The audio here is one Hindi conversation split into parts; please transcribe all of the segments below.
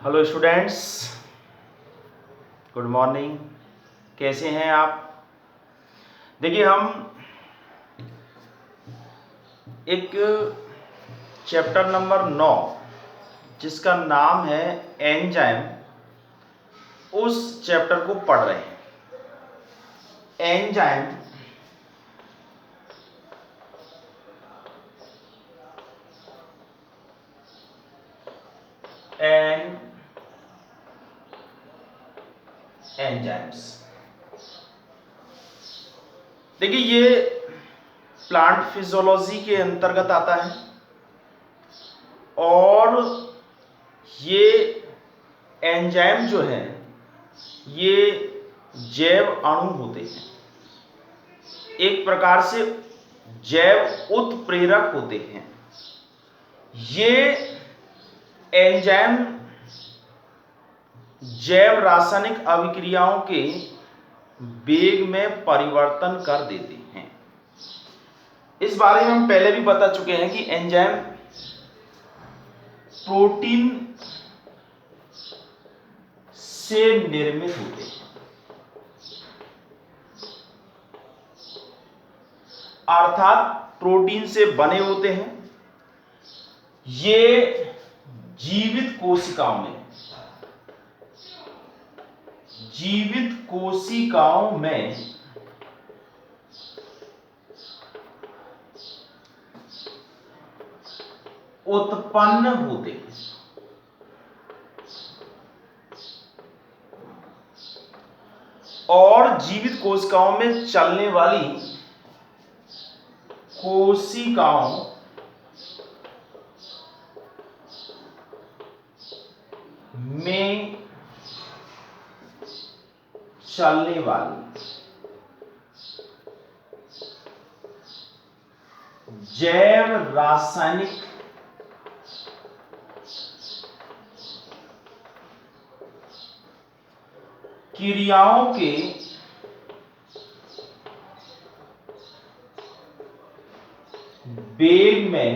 Hello students, good morning. कैसे हैं आप? देखिए, हम एक चैप्टर नंबर 9 जिसका नाम है एंजाइम, उस चैप्टर को पढ़ रहे हैं। Enzyme and enzymes. देखिए, ये प्लांट फिजियोलॉजी के अंतर्गत आता है और ये एंजाइम जो है ये जैव अणु होते हैं, एक प्रकार से जैव उत्प्रेरक होते हैं। ये एंजाइम जैव रासायनिक अभिक्रियाओं के वेग में परिवर्तन कर देते हैं। इस बारे में हम पहले भी बता चुके हैं कि एंजाइम प्रोटीन से निर्मित होते हैं, अर्थात प्रोटीन से बने होते हैं। ये जीवित कोशिकाओं में उत्पन्न होते हैं और जीवित कोशिकाओं में चलने वाली कोशिकाओं में चलने वाली जैव रासायनिक क्रियाओं के वेग में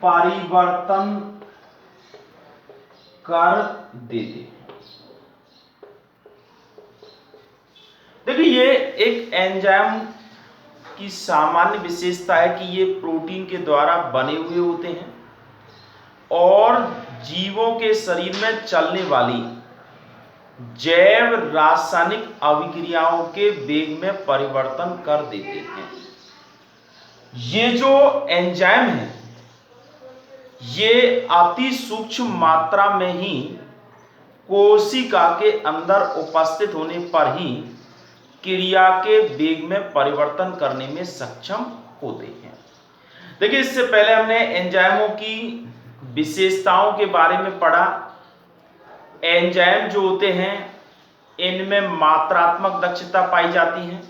परिवर्तन कर देते हैं। देखिए, ये एक एंजाइम की सामान्य विशेषता है कि ये प्रोटीन के द्वारा बने हुए होते हैं और जीवों के शरीर में चलने वाली जैव रासायनिक अभिक्रियाओं के वेग में परिवर्तन कर देते हैं। ये जो एंजाइम है ये अति सूक्ष्म मात्रा में ही कोशिका के अंदर उपस्थित होने पर ही क्रिया के वेग में परिवर्तन करने में सक्षम होते हैं। देखिए, इससे पहले हमने एंजाइमों की विशेषताओं के बारे में पढ़ा। एंजाइम जो होते हैं इनमें मात्रात्मक दक्षता पाई जाती है,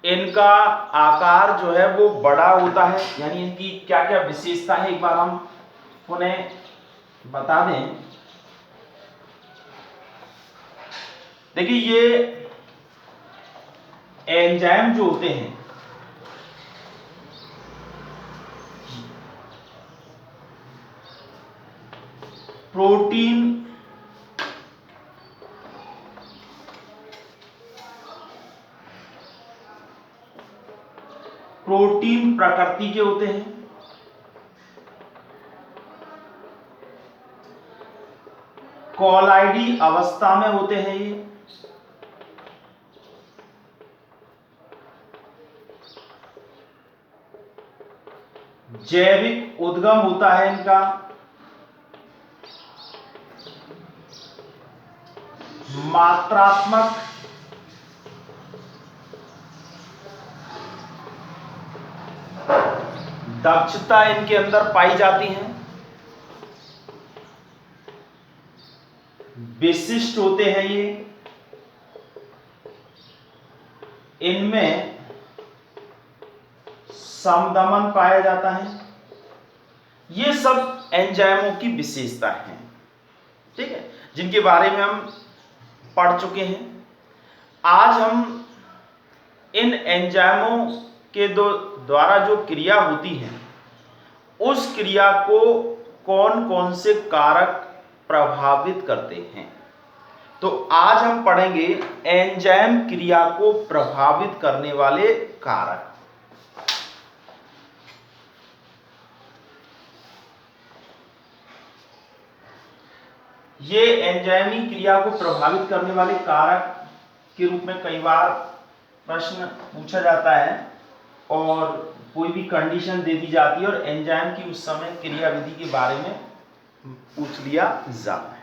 इनका आकार जो है वो बड़ा होता है। यानी इनकी क्या क्या विशेषता है एक बार हम उन्हें बता दें। देखिए, ये एंजाइम जो होते हैं प्रोटीन प्रकृति के होते हैं। कॉलाइडी अवस्था में होते हैं। ये जैविक उद्गम होता है इनका। मात्रात्मक दक्षता इनके अंदर पाई जाती है। विशिष्ट होते हैं ये। इनमें समदमन पाया जाता है। ये सब एंजाइमों की विशेषता हैं, ठीक है, जिनके बारे में हम पढ़ चुके हैं। आज हम इन एंजाइमों के द्वारा जो क्रिया होती है उस क्रिया को कौन कौन से कारक प्रभावित करते हैं। तो आज हम पढ़ेंगे एंजाइम क्रिया को प्रभावित करने वाले कारक। ये एंजाइमी क्रिया को प्रभावित करने वाले कारक के रूप में कई बार प्रश्न पूछा जाता है और कोई भी कंडीशन दे दी जाती है और एंजाइम की उस समय क्रियाविधि के बारे में पूछ लिया जाता है।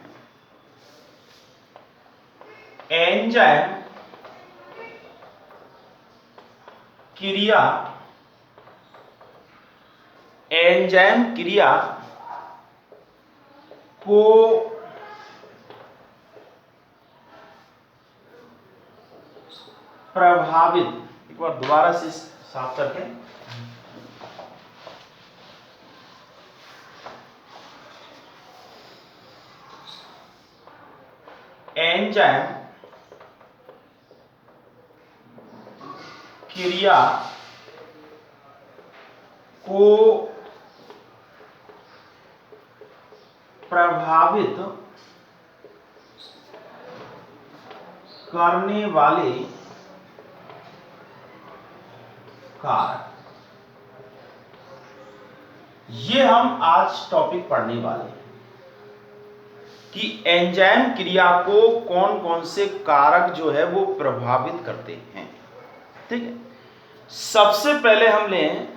एंजाइम क्रिया को प्रभावित, एक बार दोबारा से साफ करके, एंजाइम क्रिया को प्रभावित करने वाले कारक, ये हम आज टॉपिक पढ़ने वाले हैं कि एंजाइम क्रिया को कौन कौन से कारक जो है वो प्रभावित करते हैं। ठीक है, सबसे पहले हम लें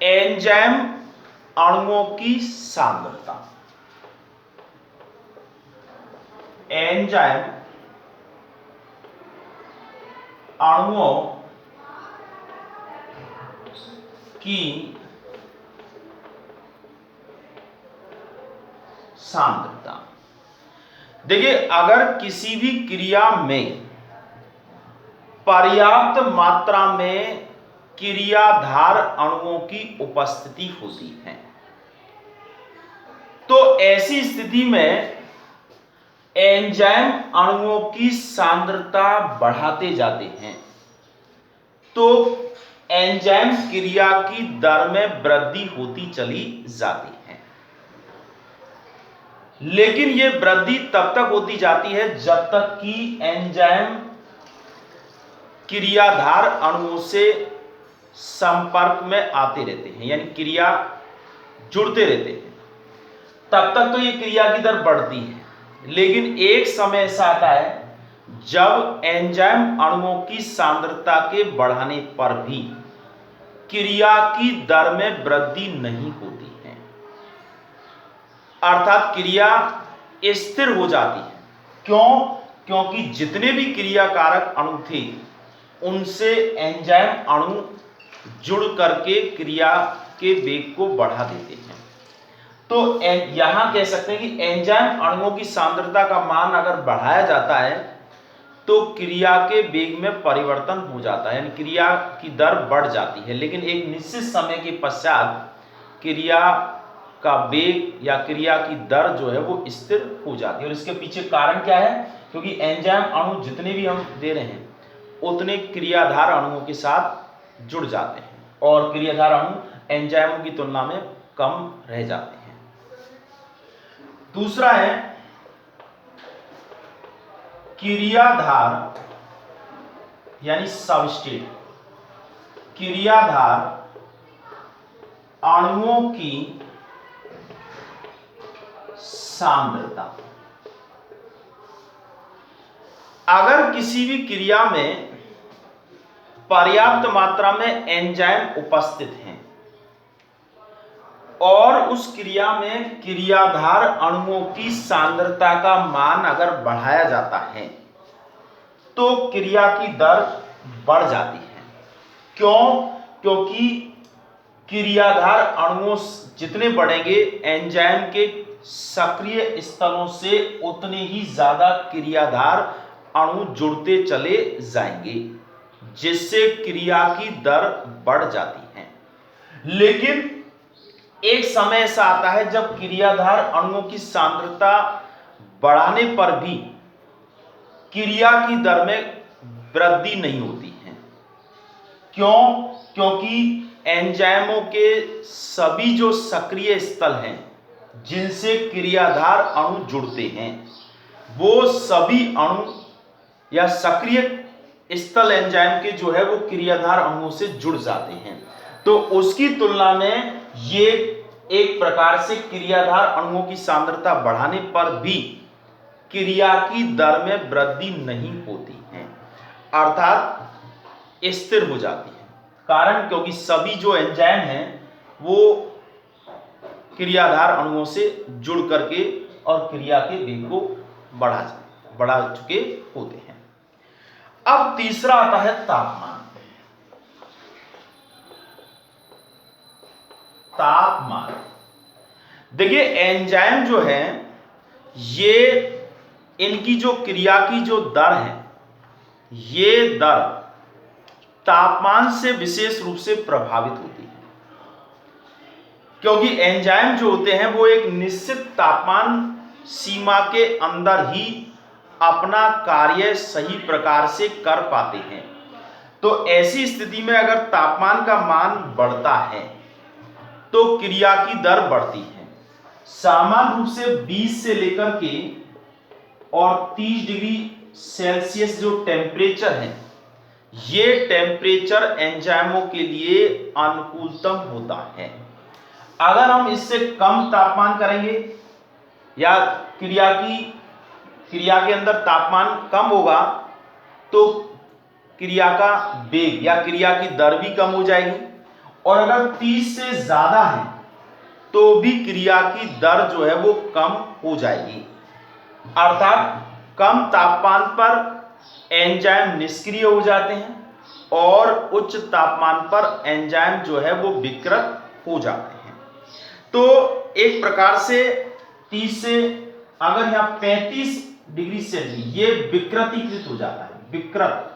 एंजाइम अणुओं की सांद्रता। एंजाइम अणुओं की सांद्रता। देखिए, अगर किसी भी क्रिया में पर्याप्त मात्रा में क्रियाधार अणुओं की उपस्थिति होती है तो ऐसी स्थिति में एंजाइम अणुओं की सांद्रता बढ़ाते जाते हैं तो एंजाइम क्रिया की दर में वृद्धि होती चली जाती है। लेकिन यह वृद्धि तब तक होती जाती है जब तक कि एंजाइम क्रियाधार अणुओं से संपर्क में आते रहते हैं, यानी क्रिया जुड़ते रहते हैं, तब तक तो यह क्रिया की दर बढ़ती है। लेकिन एक समय ऐसा आता है जब एंजाइम अणुओं की सांद्रता के बढ़ाने पर भी क्रिया की दर में वृद्धि नहीं होती है, अर्थात क्रिया स्थिर हो जाती है। क्यों? क्योंकि जितने भी क्रिया कारक अणु थे उनसे एंजाइम अणु जुड़ करके क्रिया के वेग को बढ़ा देते हैं। तो यहां कह सकते हैं कि एंजाइम अणुओं की सांद्रता का मान अगर बढ़ाया जाता है तो क्रिया के वेग में परिवर्तन हो जाता है, यानी क्रिया की दर बढ़ जाती है। लेकिन एक निश्चित समय के पश्चात क्रिया का वेग या क्रिया की दर जो है वो स्थिर हो जाती है। और इसके पीछे कारण क्या है? क्योंकि एंजाइम अणु जितने भी हम दे रहे हैं उतने क्रियाधार अणुओं के साथ जुड़ जाते हैं और क्रियाधार अणु एंजाइमों की तुलना में कम रह जाते हैं। दूसरा है क्रियाधार यानी सबस्ट्रेट, क्रियाधार अणुओं की सांद्रता। अगर किसी भी क्रिया में पर्याप्त मात्रा में एंजाइम उपस्थित हैं और उस क्रिया में क्रियाधार अणुओं की सांद्रता का मान अगर बढ़ाया जाता है तो क्रिया की दर बढ़ जाती है। क्यों? क्योंकि क्रियाधार अणुओं जितने बढ़ेंगे एंजाइम के सक्रिय स्थलों से उतने ही ज्यादा क्रियाधार अणु जुड़ते चले जाएंगे जिससे क्रिया की दर बढ़ जाती है। लेकिन एक समय ऐसा आता है जब क्रियाधार अणुओं की सांद्रता बढ़ाने पर भी क्रिया की दर में वृद्धि नहीं होती है। क्यों? क्योंकि एंजाइमों के सभी जो सक्रिय स्थल हैं जिनसे क्रियाधार अणु जुड़ते हैं, वो सभी अणु या सक्रिय स्थल एंजाइम के जो है वो क्रियाधार अणुओं से जुड़ जाते हैं। तो उसकी तुलना में ये एक प्रकार से क्रियाधार अणुओं की सांद्रता बढ़ाने पर भी क्रिया की दर में वृद्धि नहीं होती है, अर्थात स्थिर हो जाती है। कारण क्योंकि सभी जो एंजाइम हैं वो क्रियाधार अणुओं से जुड़ करके और क्रिया के वेग को बढ़ा चुके होते हैं। अब तीसरा आता है तापमान। तापमान देखिए, एंजाइम जो है ये इनकी जो क्रिया की जो दर है, ये दर तापमान से विशेष रूप से प्रभावित होती है, क्योंकि एंजाइम जो होते हैं वो एक निश्चित तापमान सीमा के अंदर ही अपना कार्य सही प्रकार से कर पाते हैं। तो ऐसी स्थिति में अगर तापमान का मान बढ़ता है तो क्रिया की दर बढ़ती है। सामान्य रूप से 20 से लेकर के और 30 डिग्री सेल्सियस जो टेम्परेचर है, ये टेम्परेचर एंजाइमों के लिए अनुकूलतम होता है। अगर हम इससे कम तापमान करेंगे या क्रिया के अंदर तापमान कम होगा तो क्रिया का वेग या क्रिया की दर भी कम हो जाएगी, और अगर 30 से ज्यादा है तो भी क्रिया की दर जो है वो कम हो जाएगी। अर्थात कम तापमान पर एंजाइम निष्क्रिय हो जाते हैं और उच्च तापमान पर एंजाइम जो है वो विकृत हो जाते हैं। तो एक प्रकार से 30 से अगर यहाँ 35 डिग्री सेल्सियस ये विकृतीकृत हो जाता है, विकृत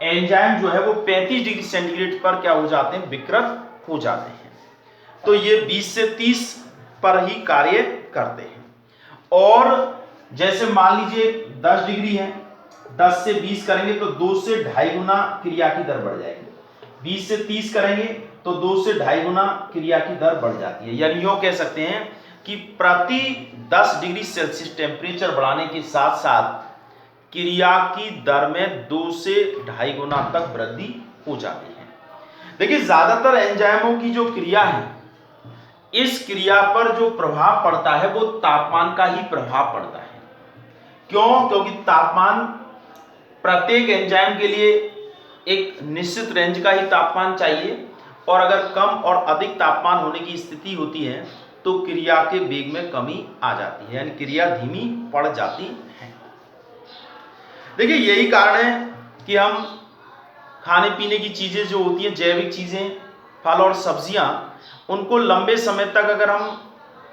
एंजाइम जो है वो 35 डिग्री सेंटीग्रेड पर क्या हो जाते हैं, विकृत हो जाते हैं। तो ये 20 से 30 पर ही कार्य करते हैं। और जैसे मान लीजिए 10 डिग्री है, 10 से 20 करेंगे तो 2 से 2.5 गुना क्रिया की दर बढ़ जाएगी। 20 से 30 करेंगे तो 2 से 2.5 गुना क्रिया की दर बढ़ जाती है। यानी यूं कह सकते हैं कि प्रति 10 डिग्री सेल्सियस टेम्परेचर बढ़ाने के साथ साथ क्रिया की दर में 2 से 2.5 गुना तक वृद्धि हो जाती है। देखिए, ज्यादातर एंजाइमों की जो क्रिया है, इस क्रिया पर जो प्रभाव पड़ता है वो तापमान का ही प्रभाव पड़ता है। क्यों? क्योंकि तापमान प्रत्येक एंजाइम के लिए एक निश्चित रेंज का ही तापमान चाहिए, और अगर कम और अधिक तापमान होने की स्थिति होती है तो क्रिया के वेग में कमी आ जाती है, यानी क्रिया धीमी पड़ जाती है। देखिए, यही कारण है कि हम खाने पीने की चीजें जो होती हैं, जैविक चीजें, फल और सब्जियां, उनको लंबे समय तक अगर हम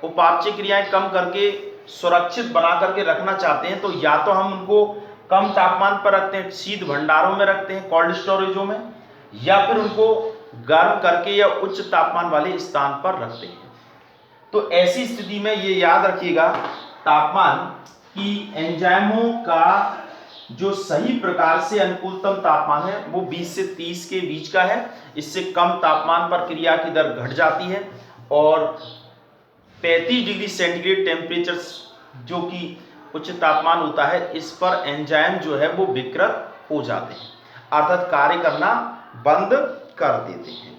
उपापचय क्रियाएं कम करके सुरक्षित बना करके रखना चाहते हैं तो या तो हम उनको कम तापमान पर रखते हैं, शीत भंडारों में रखते हैं, कोल्ड स्टोरेजों में, या फिर उनको गर्म करके या उच्च तापमान वाले स्थान पर रखते हैं। तो ऐसी स्थिति में ये याद रखिएगा, तापमान की एंजाइमों का जो सही प्रकार से अनुकूलतम तापमान है वो 20 से 30 के बीच का है। इससे कम तापमान पर क्रिया की दर घट जाती है, और 35 डिग्री सेंटीग्रेड टेम्परेचर जो कि उच्च तापमान होता है, इस पर एंजाइम जो है वो विकृत हो जाते हैं, अर्थात कार्य करना बंद कर देते हैं।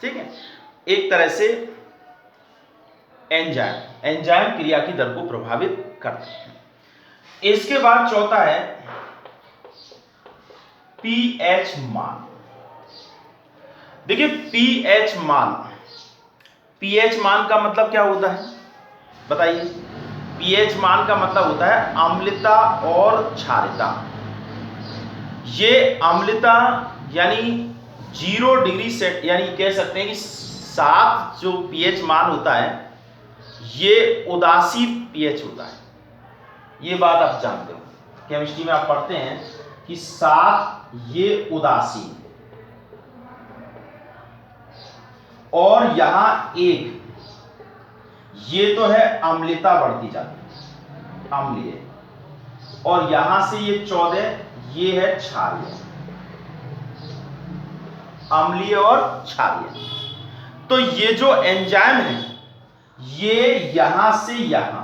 ठीक है, एक तरह से एंजाइम क्रिया की दर को प्रभावित करते हैं। इसके बाद चौथा है पीएच मान। देखिए, पीएच मान का मतलब क्या होता है, बताइए। पीएच मान का मतलब होता है अम्लता और क्षारता। ये अम्लता यानी 0 डिग्री सेट, यानी कह सकते हैं कि 7 जो पीएच मान होता है ये उदासी पीएच होता है। ये बात आप जानते हो, केमिस्ट्री में आप पढ़ते हैं कि 7 ये उदासीन, और यहां 1 ये तो है अम्लता बढ़ती जाती है, अम्लीय, और यहां से ये 14 ये है क्षारीय। अम्लीय और क्षारीय। तो ये जो एंजाइम है ये यहां से यहां,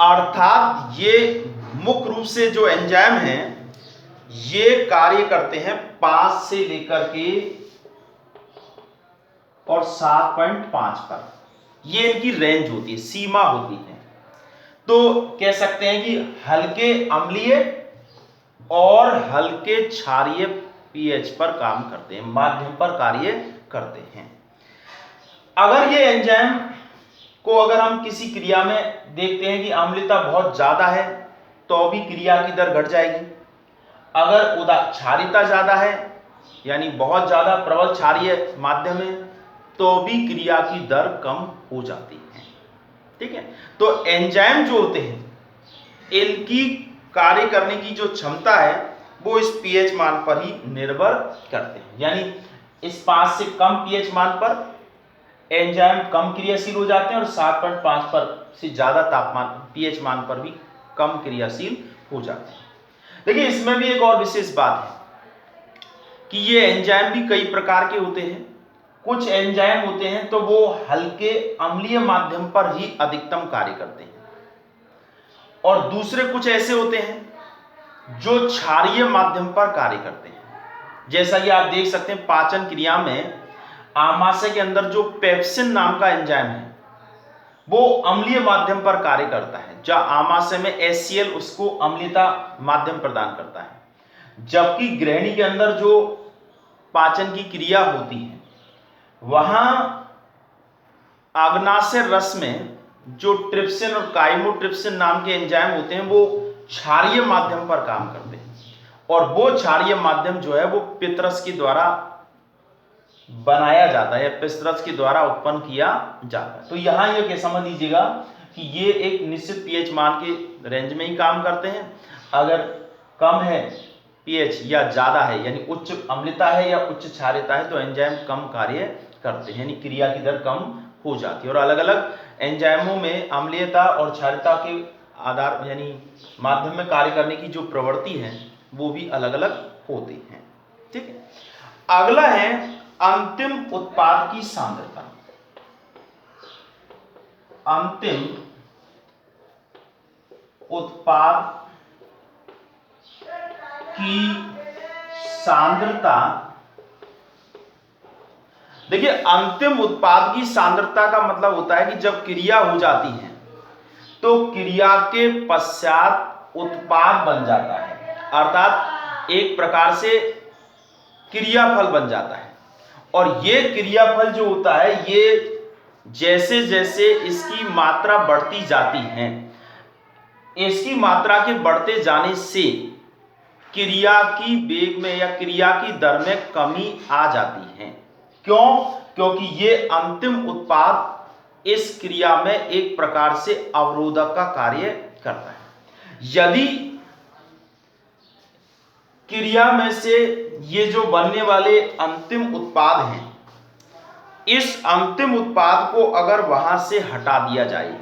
अर्थात ये मुख्य रूप से जो एंजाइम है ये कार्य करते हैं 5 से लेकर के और 7.5 पर। ये इनकी रेंज होती है, सीमा होती है। तो कह सकते हैं कि हल्के अम्लीय और हल्के क्षारीय पीएच पर काम करते हैं, माध्यम पर कार्य करते हैं। अगर ये एंजाइम को अगर हम किसी क्रिया में देखते हैं कि अम्लता बहुत ज्यादा है तो भी क्रिया की दर घट जाएगी। अगर क्षारीयता ज्यादा है यानी बहुत ज्यादा प्रबल क्षारीय माध्यम है तो भी क्रिया की दर कम हो जाती है। ठीक है, तो एंजाइम जो होते हैं इनकी कार्य करने की जो क्षमता है वो इस पीएच मान पर ही निर्भर करते हैं। यानी इस 5 से कम पीएच मान पर एंजाइम कम क्रियाशील हो जाते हैं और 7.5 पर से ज्यादा तापमान पीएच मान पर भी कम क्रियाशील हो जाते हैं। देखिए इसमें भी एक और विशेष बात है कि ये एंजाइम भी कई प्रकार के होते हैं। कुछ एंजाइम होते हैं तो वो हल्के अम्लीय माध्यम पर ही अधिकतम कार्य करते हैं और दूसरे कुछ ऐसे होते हैं जो क्षारीय माध्यम पर कार्य करते हैं। जैसा कि आप देख सकते हैं पाचन क्रिया में आमाशय के अंदर जो पेप्सिन नाम का एंजाइम है वो अम्लीय माध्यम पर कार्य करता है, जहां आमाशय में HCl उसको अम्लता माध्यम प्रदान करता है। जबकि ग्रहणी के अंदर जो पाचन की क्रिया होती है वहां अग्नाशय रस में जो ट्रिप्सिन और काइमोट्रिप्सिन नाम के एंजाइम होते हैं वो क्षारीय माध्यम पर काम करते हैं और वो क्षारीय माध्यम जो है वो पित्तरस के द्वारा बनाया जाता है, पित्तरस के द्वारा उत्पन्न किया जाता है। तो यहां ये समझ लीजिएगा कि ये एक निश्चित पीएच मान के रेंज में ही काम करते हैं। अगर कम है पीएच या ज्यादा है यानी उच्च अम्लता है या उच्च क्षारीयता है तो एंजाइम कम कार्य करते हैं, यानी क्रिया की दर कम हो जाती है। और अलग अलग एंजाइमों में अम्लीयता और क्षारीयता के आधार यानी माध्यम में कार्य करने की जो प्रवृत्ति है वो भी अलग अलग होती है। ठीक है, अगला है अंतिम उत्पाद की सांद्रता। अंतिम उत्पाद की सांद्रता। देखिए अंतिम उत्पाद की सांद्रता का मतलब होता है कि जब क्रिया हो जाती है तो क्रिया के पश्चात उत्पाद बन जाता है, अर्थात एक प्रकार से क्रियाफल बन जाता है। और ये क्रियाफल जो होता है ये जैसे जैसे इसकी मात्रा बढ़ती जाती है, इसकी मात्रा के बढ़ते जाने से क्रिया की वेग में या क्रिया की दर में कमी आ जाती है। क्यों? क्योंकि ये अंतिम उत्पाद इस क्रिया में एक प्रकार से अवरोधक का कार्य करता है। यदि क्रिया में से ये जो बनने वाले अंतिम उत्पाद हैं, इस अंतिम उत्पाद को अगर वहां से हटा दिया जाए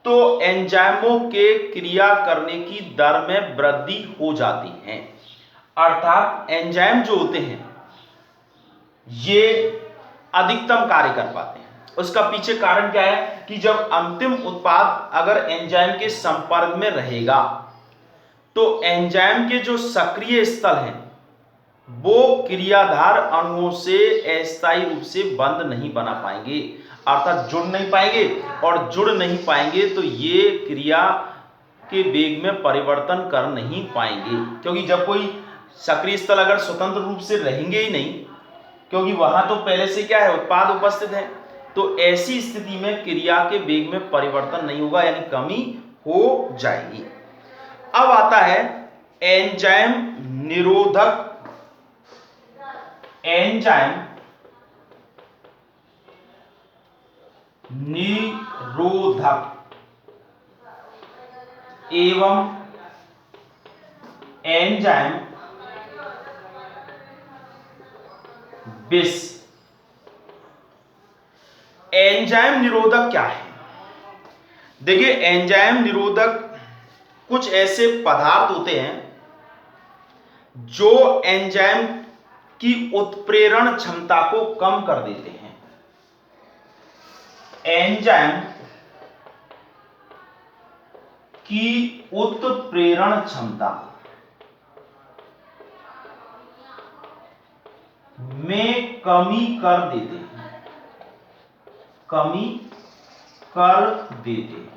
तो एंजाइमों के क्रिया करने की दर में वृद्धि हो जाती है। अर्थात एंजाइम जो होते हैं ये अधिकतम कार्य कर पाते हैं। उसका पीछे कारण क्या है कि जब अंतिम उत्पाद अगर एंजाइम के संपर्क में रहेगा तो एंजाइम के जो सक्रिय स्थल हैं वो क्रियाधार अणुओं से अस्थायी रूप से बंध नहीं बना पाएंगे, अर्थात जुड़ नहीं पाएंगे। और जुड़ नहीं पाएंगे तो ये क्रिया के वेग में परिवर्तन कर नहीं पाएंगे, क्योंकि जब कोई सक्रिय स्थल अगर स्वतंत्र रूप से रहेंगे ही नहीं, क्योंकि वहां तो पहले से क्या है उत्पाद उपस्थित है, तो ऐसी स्थिति में क्रिया के वेग में परिवर्तन नहीं होगा यानी कमी हो जाएगी। अब आता है एंजाइम निरोधक। एंजाइम निरोधक एवं एंजाइम विष। एंजाइम निरोधक क्या है? देखिए एंजाइम निरोधक कुछ ऐसे पदार्थ होते हैं जो एंजाइम की उत्प्रेरण क्षमता को कम कर देते हैं। एंजाइम की उत्प्रेरण क्षमता में कमी कर देते हैं, कमी कर देते हैं।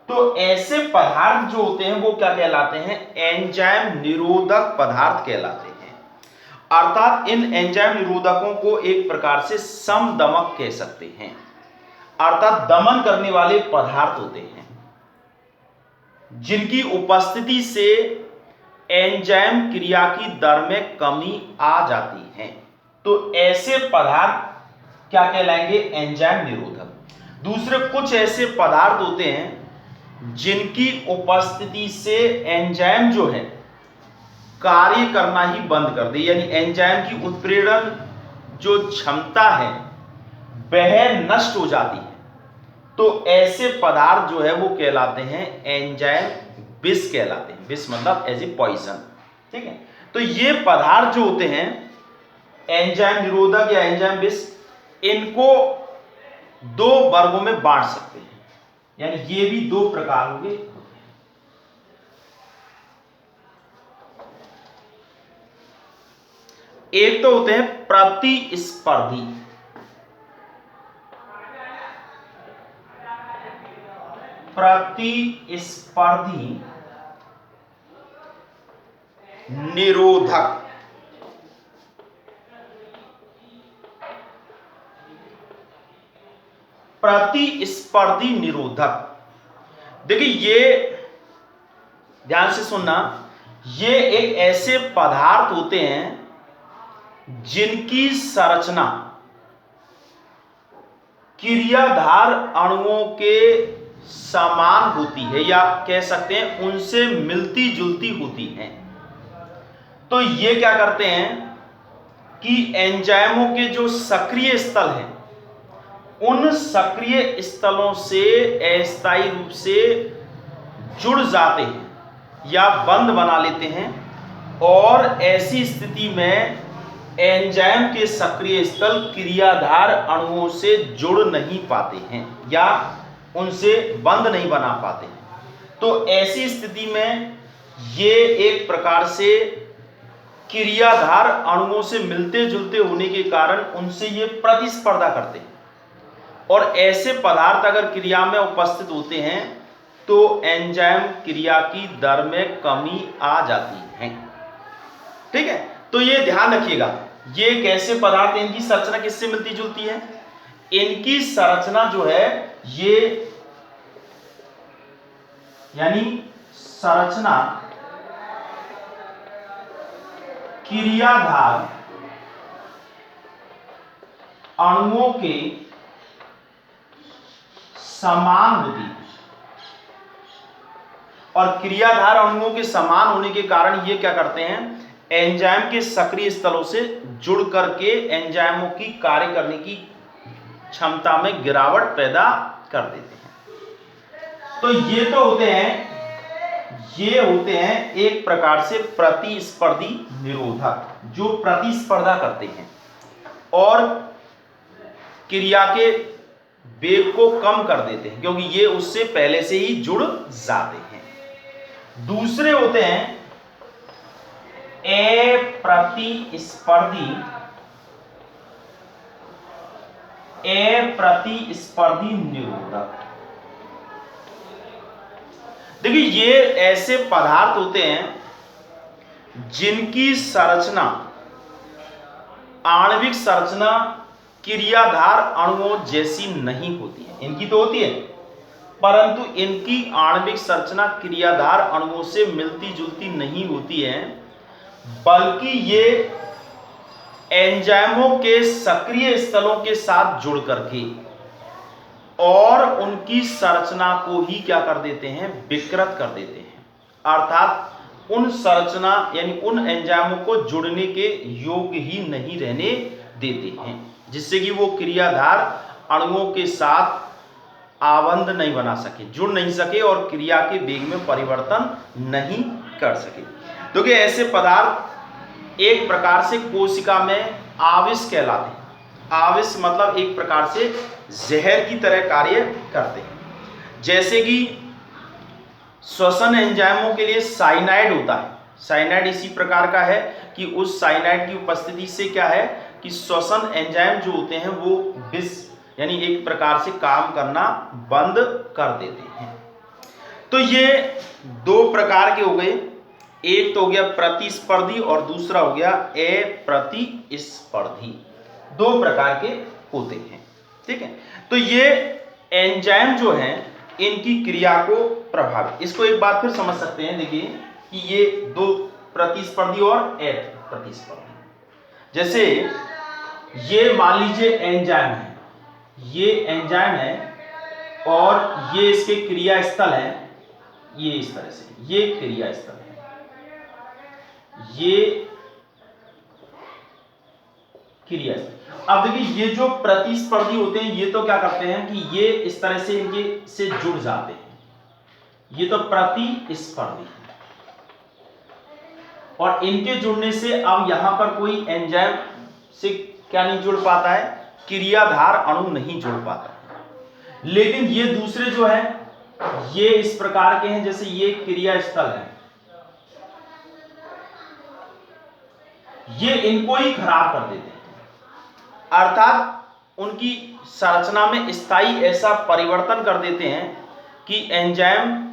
तो ऐसे पदार्थ जो होते हैं वो क्या कहलाते हैं? एंजाइम निरोधक पदार्थ कहलाते हैं। अर्थात इन एंजाइम निरोधकों को एक प्रकार से समदमक कह सकते हैं, अर्थात दमन करने वाले पदार्थ होते हैं जिनकी उपस्थिति से एंजाइम क्रिया की दर में कमी आ जाती है। तो ऐसे पदार्थ क्या कहलाएंगे? एंजाइम निरोधक। दूसरे कुछ ऐसे पदार्थ होते हैं जिनकी उपस्थिति से एंजाइम जो है कार्य करना ही बंद कर दे, यानी एंजाइम की उत्प्रेरण जो क्षमता है वह नष्ट हो जाती है। तो ऐसे पदार्थ जो है वो कहलाते हैं एंजाइम विष कहलाते हैं। विष मतलब एज ए पॉइजन, ठीक है। तो ये पदार्थ जो होते हैं एंजाइम निरोधक या एंजाइम विष, इनको दो वर्गों में बांट सकते हैं, यानी ये भी दो प्रकार होंगे। एक तो होते हैं प्रतिस्पर्धी, प्रतिस्पर्धी निरोधक। प्रतिस्पर्धी निरोधक, देखिए ये ध्यान से सुनना, ये एक ऐसे पदार्थ होते हैं जिनकी संरचना क्रियाधार अणुओं के समान होती है, या कह सकते हैं उनसे मिलती जुलती होती है। तो ये क्या करते हैं कि एंजाइमों के जो सक्रिय स्थल हैं उन सक्रिय स्थलों से अस्थायी रूप से जुड़ जाते हैं या बंद बना लेते हैं, और ऐसी स्थिति में एंजाइम के सक्रिय स्थल क्रियाधार अणुओं से जुड़ नहीं पाते हैं या उनसे बंद नहीं बना पाते हैं। तो ऐसी स्थिति में ये एक प्रकार से क्रियाधार अणुओं से मिलते जुलते होने के कारण उनसे ये प्रतिस्पर्धा करते हैं, और ऐसे पदार्थ अगर क्रिया में उपस्थित होते हैं तो एंजाइम क्रिया की दर में कमी आ जाती है, ठीक है। तो ये ध्यान रखिएगा, ये कैसे पदार्थ, इनकी संरचना किससे मिलती जुलती है? इनकी संरचना जो है ये, यानी संरचना क्रियाधार अणुओं के समान होती है, और क्रियाधार अणुओं के समान होने के कारण ये क्या करते हैं? एंजाइम के सक्रिय स्थलों से जुड़ करके एंजाइमों की कार्य करने की क्षमता में गिरावट पैदा कर देते हैं। तो ये तो होते हैं एक प्रकार से प्रतिस्पर्धी निरोधक, जो प्रतिस्पर्धा करते हैं और क्रिया के वेग को कम कर देते हैं, क्योंकि ये उससे पहले से ही जुड़ जाते हैं। दूसरे होते हैं अप्रतिस्पर्धी निरोधक। देखिए ये ऐसे पदार्थ होते हैं जिनकी संरचना, आणविक संरचना क्रियाधार अणुओं जैसी नहीं होती है। इनकी तो होती है, परंतु इनकी आणविक संरचना क्रियाधार अणुओं से मिलती जुलती नहीं होती है, बल्कि ये एंजाइमों के सक्रिय स्थलों के साथ जुड़ करके और उनकी संरचना को ही क्या कर देते हैं? विकृत कर देते हैं। अर्थात उन संरचना यानी उन एंजाइमों को जुड़ने के योग्य ही नहीं रहने देते हैं, जिससे कि वो क्रियाधार अणुओं के साथ आबंध नहीं बना सके, जुड़ नहीं सके और क्रिया के वेग में परिवर्तन नहीं कर सके। क्योंकि ऐसे पदार्थ एक प्रकार से कोशिका में आविष कहलाते हैं। आविष मतलब एक प्रकार से जहर की तरह कार्य करते हैं। जैसे कि श्वसन एंजाइमों के लिए साइनाइड होता है। साइनाइड इसी प्रकार का है कि उस साइनाइड की उपस्थिति से क्या है कि श्वसन एंजाइम जो होते हैं वो विष यानी एक प्रकार से काम करना बंद कर देते हैं। तो ये दो प्रकार के हो गए, एक तो हो गया प्रतिस्पर्धी और दूसरा हो गया अप्रतिस्पर्धी। दो प्रकार के होते हैं, ठीक है। तो ये एंजाइम जो हैं इनकी क्रिया को प्रभावित, इसको एक बार फिर समझ सकते हैं। देखिए कि ये दो प्रतिस्पर्धी और अप्रतिस्पर्धी। जैसे ये मान लीजिए एंजाइम है, ये एंजाइम है और ये इसके क्रिया स्थल है, ये इस तरह से ये क्रिया स्थल है, ये क्रिया स्थल। अब देखिए ये जो प्रतिस्पर्धी होते हैं ये तो क्या करते हैं कि ये इस तरह से इनके से जुड़ जाते हैं, ये तो प्रतिस्पर्धी है। और इनके जुड़ने से अब यहां पर कोई एंजाइम से क्या नहीं जुड़ पाता है, क्रियाधार अणु नहीं जुड़ पाता है। लेकिन ये दूसरे जो है ये इस प्रकार के हैं, जैसे ये क्रिया स्थल है, ये इनको ही खराब कर देते हैं। अर्थात उनकी संरचना में स्थायी ऐसा परिवर्तन कर देते हैं कि एंजाइम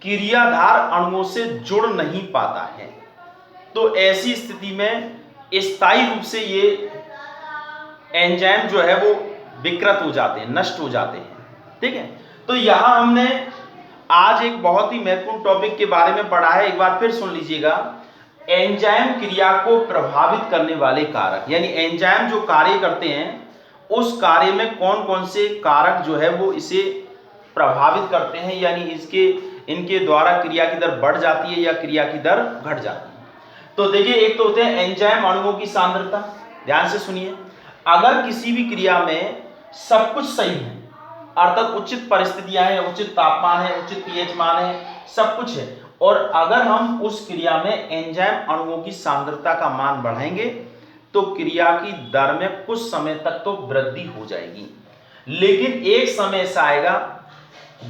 क्रियाधार अणुओं से जुड़ नहीं पाता है। तो ऐसी स्थिति में स्थायी रूप से ये एंजाइम जो है वो विकृत हो जाते हैं, नष्ट हो जाते हैं, ठीक है। तो यहां हमने आज एक बहुत ही महत्वपूर्ण टॉपिक के बारे में पढ़ा है, एक बार फिर सुन लीजिएगा। एंजाइम क्रिया को प्रभावित करने वाले कारक, यानी एंजाइम जो कार्य करते हैं उस कार्य में कौन कौन से कारक जो है वो इसे प्रभावित करते हैं, यानी इनके द्वारा क्रिया की दर बढ़ जाती है या क्रिया की दर घट जाती है। तो देखिए एक तो होते हैं एंजाइम अणुओं की सांद्रता। ध्यान से सुनिए, अगर किसी भी क्रिया में सब कुछ सही है, अर्थात उचित परिस्थितियां हैं, उचित तापमान है, उचित पीएच मान है, सब कुछ है, और अगर हम उस क्रिया में एंजाइम अणुओं की सांद्रता का मान बढ़ाएंगे तो क्रिया की दर में कुछ समय तक तो वृद्धि हो जाएगी। लेकिन एक समय ऐसा आएगा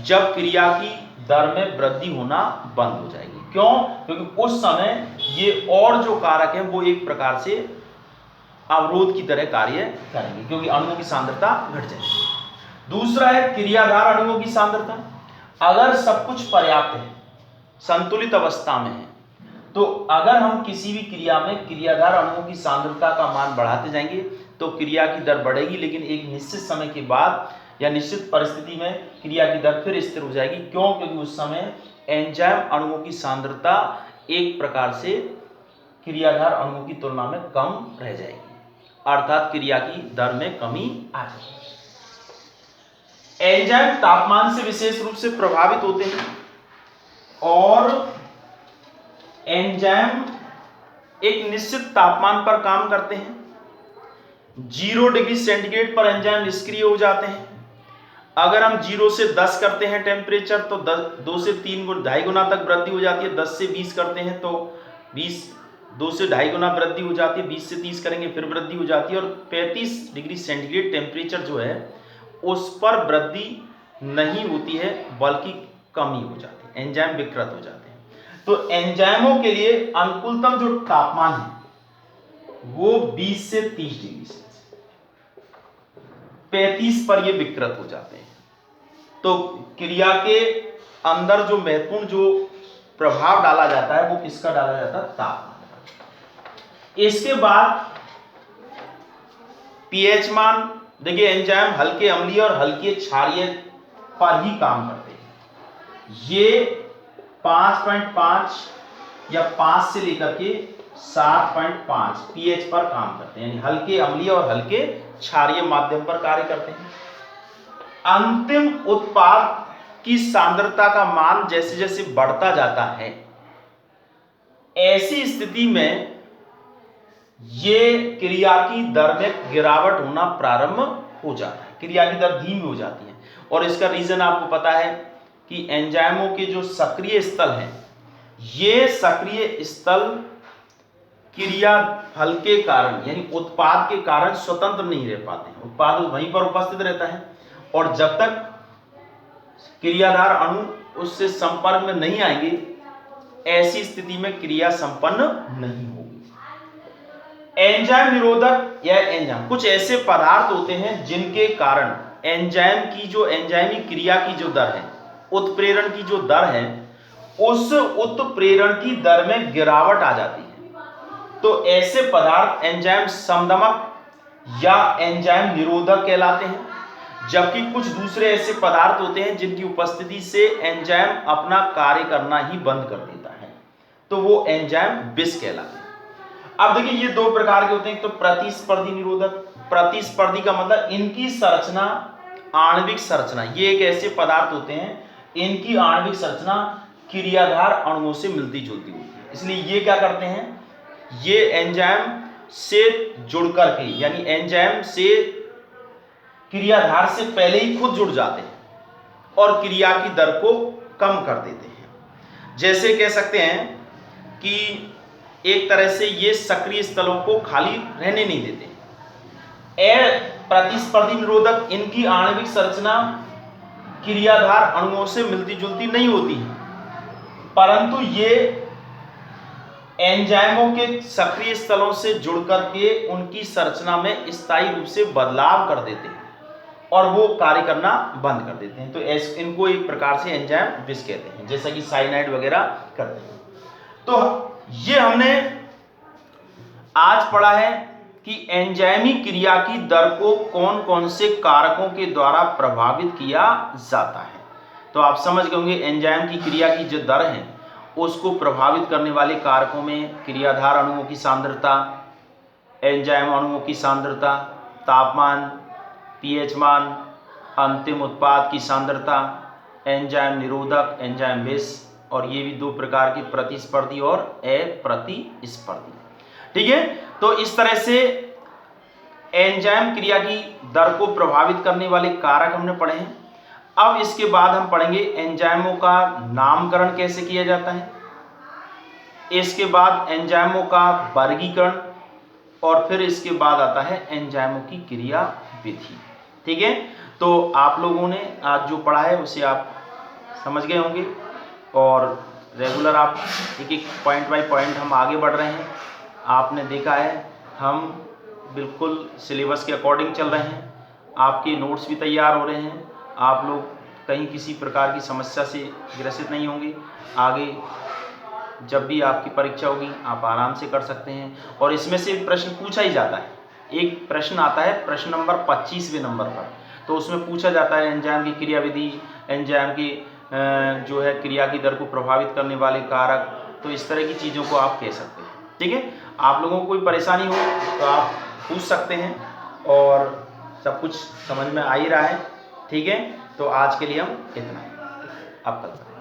जब क्रिया की दर में वृद्धि होना बंद हो जाएगी। क्यों? क्योंकि उस समय ये और जो कारक हैं वो एक प्रकार से अवरोध की तरह कार्य करेंगे, क्योंकि अणुओं की सांद्रता घट जाएगी। दूसरा है क्रियाधार अणुओं की सांद्रता। अगर सब कुछ पर्याप्त है, संतुलित अवस्था में है, तो अगर हम किसी भी क्रिया में क्रियाधार अणुओं की सांद्रता का मान बढ़ाते जाएंगे तो क्रिया की दर बढ़ेगी, लेकिन एक निश्चित समय के बाद या निश्चित परिस्थिति में क्रिया की दर फिर स्थिर हो जाएगी। क्यों? क्योंकि उस समय एंजाइम अणुओं की सांद्रता एक प्रकार से क्रियाधार अणुओं की तुलना में कम रह जाएगी, अर्थात क्रिया की दर में कमी आ जाएगी। एंजाइम तापमान से विशेष रूप से प्रभावित होते हैं और एंजाइम एक निश्चित तापमान पर काम करते हैं। 0 डिग्री सेंटीग्रेड पर एंजाइम निष्क्रिय हो जाते हैं। अगर हम 0 से 10 करते हैं टेम्परेचर तो 2 से 3 2.5 गुना तक वृद्धि हो जाती है। 10 से 20 करते हैं तो 2 से 2.5 गुना वृद्धि हो जाती है। 20 से 30 करेंगे फिर वृद्धि हो जाती है। और 35 डिग्री सेंटीग्रेड टेम्परेचर जो है उस पर वृद्धि नहीं होती है बल्कि कमी हो जाती है, एंजाइम विकृत हो जाते हैं। तो एंजाइमों के लिए अनुकूलतम जो तापमान है वो 20 से 30 डिग्री सेल्सियस, 35 पर ये विकृत हो जाते हैं। तो क्रिया के अंदर जो महत्वपूर्ण जो प्रभाव डाला जाता है वो किसका डाला जाता है? तापमान। इसके बाद पीएच मान। देखिए एंजाइम हल्के अम्लीय और हल्के क्षारीय पर ही काम करते हैं। ये 5.5 या 5 से लेकर के 7.5 पीएच पर काम करते हैं, यानी हल्के अम्लीय और हल्के क्षारीय माध्यम पर कार्य करते हैं। अंतिम उत्पाद की सांद्रता का मान जैसे जैसे बढ़ता जाता है, ऐसी स्थिति में ये क्रिया की दर में गिरावट होना प्रारंभ हो जाता है, क्रिया की दर धीमी हो जाती है। और इसका रीजन आपको पता है कि एंजाइमों के जो सक्रिय स्थल हैं, ये सक्रिय स्थल क्रिया फल के कारण यानी उत्पाद के कारण स्वतंत्र नहीं रह पाते हैं, उत्पाद वहीं पर उपस्थित रहता है और जब तक क्रियाधार अणु उससे संपर्क में नहीं आएंगे ऐसी स्थिति में क्रिया संपन्न नहीं होगी। एंजाइम निरोधक या एंजाइम कुछ ऐसे पदार्थ होते हैं जिनके कारण एंजाइम की जो एंजाइमी क्रिया की जो दर है, उत्प्रेरण की जो दर है, उस उत्प्रेरण की दर में गिरावट आ जाती है। तो ऐसे पदार्थ एंजाइम समदमक या एंजाइम निरोधक कहलाते हैं, जबकि कुछ दूसरे ऐसे पदार्थ होते हैं जिनकी उपस्थिति से एंजाइम अपना कार्य करना ही बंद कर देता है, तो वो एंजाइम विष कहलाते हैं। अब देखिए ये दो प्रकार के होते हैं, तो प्रतिस्पर्धी निरोधक। प्रतिस्पर्धी का मतलब इनकी संरचना, आणविक संरचना, ये एक ऐसे पदार्थ होते हैं इनकी आणविक संरचना क्रियाधार अणुओं से मिलती जुलती होती है, इसलिए ये क्या करते हैं, ये एंजाइम से जुड़ करके यानी एंजाइम से क्रियाधार से पहले ही खुद जुड़ जाते हैं और क्रिया की दर को कम कर देते हैं। जैसे कह सकते हैं कि एक तरह से ये सक्रिय स्थलों को खाली रहने नहीं देते। प्रतिस्पर्धी निरोधक इनकी आणविक संरचना क्रियाधार अणुओं से मिलती जुलती नहीं होती है, परंतु ये एंजाइमों के सक्रिय स्थलों से जुड़ करके उनकी संरचना में स्थायी रूप से बदलाव कर देते हैं और वो कार्य करना बंद कर देते हैं। तो इनको एक प्रकार से एंजाइम विष कहते हैं, जैसा कि साइनाइड वगैरह करते हैं। तो ये हमने आज पढ़ा है कि एंजाइमी क्रिया की दर को कौन कौन से कारकों के द्वारा प्रभावित किया जाता है। तो आप समझ गए होंगे एंजाइम की क्रिया की जो दर है उसको प्रभावित करने वाले कारकों में क्रियाधार अणुओं की सांद्रता, एंजाइम अणुओं की सांद्रता, तापमान, पीएच मान, अंतिम उत्पाद की सांद्रता, एंजाइम निरोधक, एंजाइम विष, और ये भी दो प्रकार की प्रतिस्पर्धी और अप्रतिस्पर्धी। ठीक है, तो इस तरह से एंजाइम क्रिया की दर को प्रभावित करने वाले कारक हमने पढ़े हैं। अब इसके बाद हम पढ़ेंगे एंजाइमों का नामकरण कैसे किया जाता है, इसके बाद एंजाइमों का वर्गीकरण, और फिर इसके बाद आता है एंजाइमों की क्रिया विधि। ठीक है, तो आप लोगों ने आज जो पढ़ा है उसे आप समझ गए होंगे और रेगुलर आप एक एक पॉइंट बाय पॉइंट हम आगे बढ़ रहे हैं। आपने देखा है हम बिल्कुल सिलेबस के अकॉर्डिंग चल रहे हैं, आपके नोट्स भी तैयार हो रहे हैं, आप लोग कहीं किसी प्रकार की समस्या से ग्रसित नहीं होंगे। आगे जब भी आपकी परीक्षा होगी आप आराम से कर सकते हैं, और इसमें से प्रश्न पूछा ही जाता है। एक प्रश्न आता है प्रश्न नंबर 25वें नंबर पर, तो उसमें पूछा जाता है एंजाइम की क्रिया विधि, एंजाइम की जो है क्रिया की दर को प्रभावित करने वाले कारक, तो इस तरह की चीज़ों को आप कह सकते हैं। ठीक है, आप लोगों को कोई परेशानी हो तो आप पूछ सकते हैं और सब कुछ समझ में आ ही रहा है। ठीक है, तो आज के लिए हम इतना ही, अब कल